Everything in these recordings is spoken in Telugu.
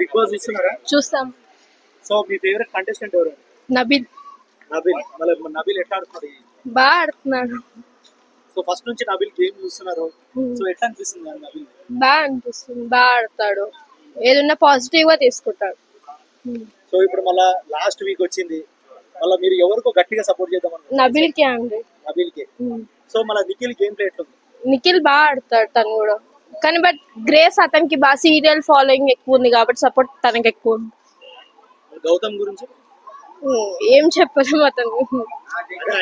బిగ్ బాస్ చూస్తున్నారా? చూస్తాం. సో మీ ఫేవరెట్ కంటెస్టెంట్ ఎవరు? నబీల్. నబీల్ ఎట్లా ఆడుతున్నాడు? బాగా ఆడుతున్నాడు. సో ఫస్ట్ నుంచి నబీల్ గేమ్ చూస్తున్నారు. సో ఎట్లా అనిపిస్తుంది నబీల్? బాగా అనిపిస్తుంది, బాగా ఆడతాడు, ఏదన్నా పాజిటివ్ గా తీసుకుంటాడు. సో ఇప్పుడు మళ్ళా లాస్ట్ వీక్ వచ్చింది, మళ్ళీ మీరు ఎవరికో గట్టిగా సపోర్ట్ చేద్దాం నబీల్ కే అండి. నబీల్ కే. సో మళ్ళీ నిఖిల్ గేమ్ ప్లే ఎట్లుంది? నిఖిల్ బాగా ఆడతాడు తను కూడా, కానీ బట్ గ్రేస్ అతనికి బాగా సీరియల్ ఫాలోయింగ్ ఎక్కువ ఉంది కాబట్టి సపోర్ట్ తనకి ఎక్కువ ఉంది. గౌతమ్ గురించి ఏం చెప్పలేము అతను.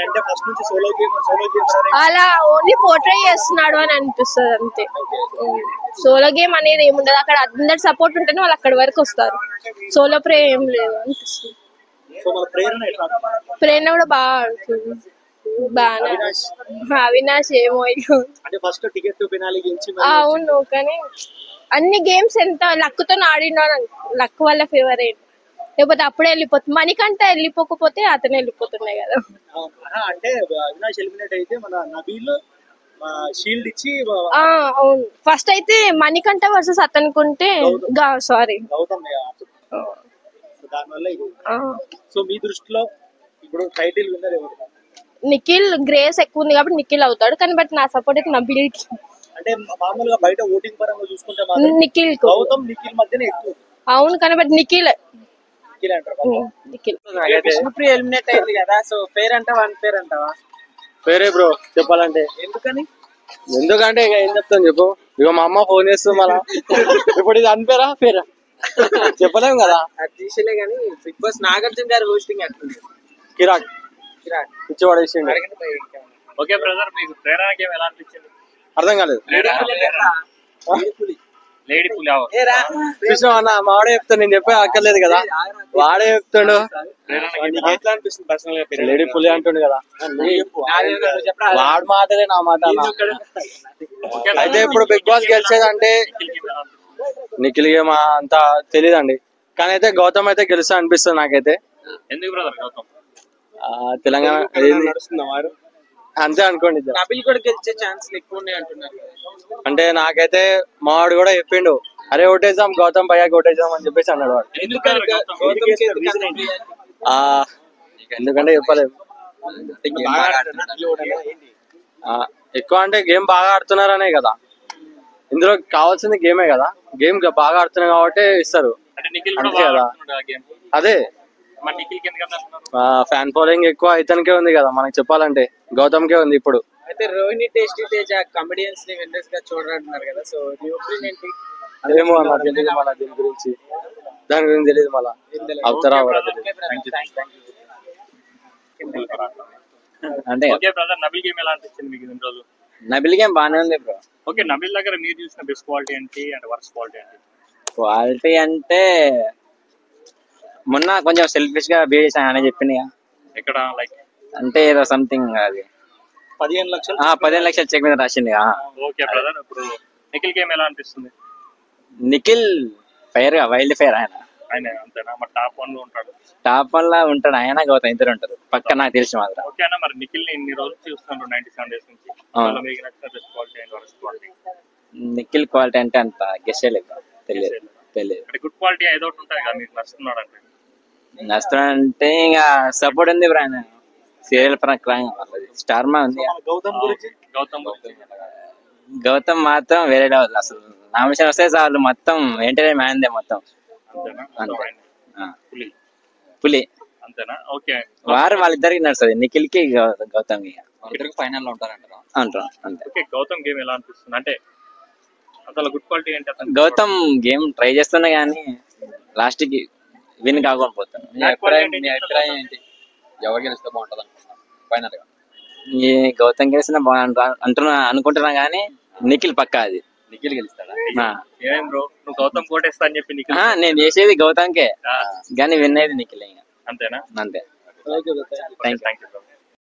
అంటే ఫస్ట్ నుంచి సోలో గేమ్ అలా ఓన్లీ పోర్ట్రే చేస్తున్నాడు అని అనిపిస్తుంది అంతే. సోలో గేమ్ అనేది ఏముండదు, అక్కడ అందరి సపోర్ట్ ఉంటేనే వాళ్ళు అక్కడి వరకు వస్తారు. సోలో ప్రే ఏం లేదు అనిపిస్తుంది. ప్రేరణ కూడా బాగా ఆడుతుంది, బాగా. అవినాష్ ఏమో అవును, కానీ అన్ని గేమ్స్ ఎంత లక్ తో ఆడినా లక్ వల్ల ఫేవరేట్, లేకపోతే అప్పుడే వెళ్ళిపోతుంది. మణికంటే వెళ్ళిపోకపోతే అతనే వెళ్ళిపోతున్నాయి కదా. అంటే అవినాష్ ఎలిమినేట్ అయితే మన నబీల్ షీల్డ్ ఇచ్చి అవును. ఫస్ట్ అయితే మణికంఠ వర్సెస్ అతనుకుంటే సారీ గౌతమ్ దానివల్ల. సో మీ దృష్టిలో ఇప్పుడు టైటిల్ విన్నర్ ఎవరు? నిఖిల్. గ్రేస్ ఎక్కువ ఉంది కాబట్టి నిఖిల్ అవుతాడు, కానీ బట్ నా సపోర్ట్ అయితే నబీల్ కి. అంటే మామూలుగా బయట ఓటింగ్ పరంగా చూసుకుంటే నిఖిల్ గౌతమ్ నిఖిల్ మధ్యనే ఎక్కువ. అవును, కానీ బట్ నిఖిల్ ఎలిమినేట్ అయింది కదా, సో ఫేర్ అంటావా అన్ఫేర్ అంటావా? ఫేరే బ్రో చెప్పాలంటే. ఎందుకంటే ఇక ఏం చెప్తాను చెప్పు. ఇక మా అమ్మ ఫోన్ చేస్తుంది మళ్ళా. ఇప్పుడు ఇది అన్ఫేరా ఫేరా చెప్పలేము కదా. అది తీసేలే కానీ బిగ్ బాస్ నాగార్జున గారు హోస్టింగ్ అట్లుంది. కిరాక్ పిచ్చి పడేసిండు. ఓకే బ్రదర్, మీకు ప్రేరణ గేమ్ ఎలా అనిపించింది? అర్థం కాలేదు. లేడీ పులి చూసావు అన్న, మా వాడే చెప్తాను, నేను చెప్పే అక్కర్లేదు కదా, వాడే చెప్తాడు. ఎట్లా అనిపిస్తుంది పర్సనల్ గా? లేడీ పులి అంటుండు కదా, వాడు మాటలే నా మాట. అయితే ఇప్పుడు బిగ్ బాస్ గెలిచేదంటే నిఖిల్ గేమ్ అంత తెలీదండి, కానీ అయితే గౌతమ్ అయితే గెలుస్తా అనిపిస్తుంది నాకైతే. ఎందుకు బ్రదర్ గౌతమ్? తెలంగాణ అంతే అనుకోండి. నబీల్ కూడా గెలిచే ఛాన్సులు ఎక్కువ ఉన్నాయి అంటున్నారు. అంటే నాకైతే మా వాడు కూడా చెప్పిండు, అరే ఓటేద్దాం గౌతమ్ పయ్యాకి ఓటేద్దాం అని చెప్పేసి అన్నాడు వాడు. ఎందుకంటే చెప్పలేదు, ఎక్కువ అంటే గేమ్ బాగా ఆడుతున్నారనే కదా, ఇందులో కావాల్సింది గేమే కదా, గేమ్ బాగా ఆడుతున్నారు కాబట్టి ఇస్తారు అంతే కదా. అదే ఫ్యాన్ ఫాలోయింగ్ ఎక్కువ ఇతనికే ఉంది కదా, మనకి చెప్పాలంటే గౌతమ్కే ఉంది ఇప్పుడు. అయితే రోహిణి టేస్టీ తేజ కమెడియన్స్ ని విన్నర్స్ గా చూడాలంటున్నారు కదా, సో నీ ఒపీనియన్ ఏంటి? ఏమో అన్న తెలియదు మళ్ళీ దీని గురించి, దాని గురించి తెలియదు మళ్ళీ అవుతారా అంటే. ఓకే బ్రదర్, నబీల్ గేమ్ ఎలా అనిపించింది మీకు ఇన్ని రోజులు? నబీల్ గేమ్ బాగానే ఉంది బ్రో. ఓకే, నబీల్ దగ్గర మీరు చూసిన బెస్ట్ క్వాలిటీ ఏంటి అండ్ వర్స్ట్ క్వాలిటీ ఏంటి? క్వాలిటీ అంటే మొన్న కొంచెం సెల్ఫిష్ గా బిహేవ్ చేశాను అని చెప్పింది. ఎక్కడ లైక్ అంటే ఏదో సంథింగ్ అది 15 లక్షలు 15 లక్షలు చెక్ మీద రాసింది. ఓకే బ్రదర్, ఇప్పుడు నిఖిల్ గేమ్ ఎలా అనిపిస్తుంది? నిఖిల్ ఫైర్ గా వైల్డ్ ఫైర్ ఆయన అంతేనా? మరి టాప్ 1 లో ఉంటాడు, టాప్ 1 లా ఉంటాడు ఆయన, గౌతమ్ ఇద్దరు ఉంటారు పక్క నాకు తెలిసి మాత్రం. ఓకే అన్న, మరి నిఖిల్ ని ఇన్ని రోజులు చూస్తున్నాడు 97 డేస్ నుంచి, మీకు నచ్చిన best quality and worst quality? Nikhil quality అంటే అంత గెస్ చేయలేదు, తెలియదు. గుడ్ క్వాలిటీ ఏదో ఒకటి ఉంటుంది కదా మీకు నచ్చుతున్నాడు అంటే? నచ్చుతాడంటే ఇంకా సపోర్ట్ ఉంది బ్రో, ఆయన సీరియల్ ప్రకారం స్టార్ మా ఉంది. గౌతమ్ మాత్రం వేరే లెవెల్, అసలు నామినేషన్ వస్తే చాలు మొత్తం ఎంటర్టైన్ మ్యాన్ దే మొత్తం. పులి అంతేనా? ఓకే, వారు వాళ్ళిద్దరికి నడుస్తుంది, నిఖిల్ కి గౌతమ్ ఫైనల్ లో ఉంటారంటారు. అంతే. ఓకే, గౌతమ్ గేమ్ ఎలా అనిపిస్తుంది అంటే అసలు గుడ్ క్వాలిటీ ఏంటి? గౌతమ్ గేమ్ ట్రై చేస్తున్నా గానీ లాస్ట్ కి విన్ కాకుండా పోతాను. మీ అభిప్రాయం ఏంటి? ఎవరు గెలిస్తే బాగుంటుంది ఫైనల్ గా? ఈ గౌతమ్ గెలిచిన అనుకుంటున్నా గానీ నిఖిల్ పక్కా, అది నిఖిల్ గెలుస్తాడా? ఏం బ్రో, నువ్వు గౌతమ్ కోటేస్తా అని చెప్పి నేను చేసేది గౌతమ్కే, కానీ విన్ అయ్యేది నిఖిల్. అంతేనా? అంతే. Thank you.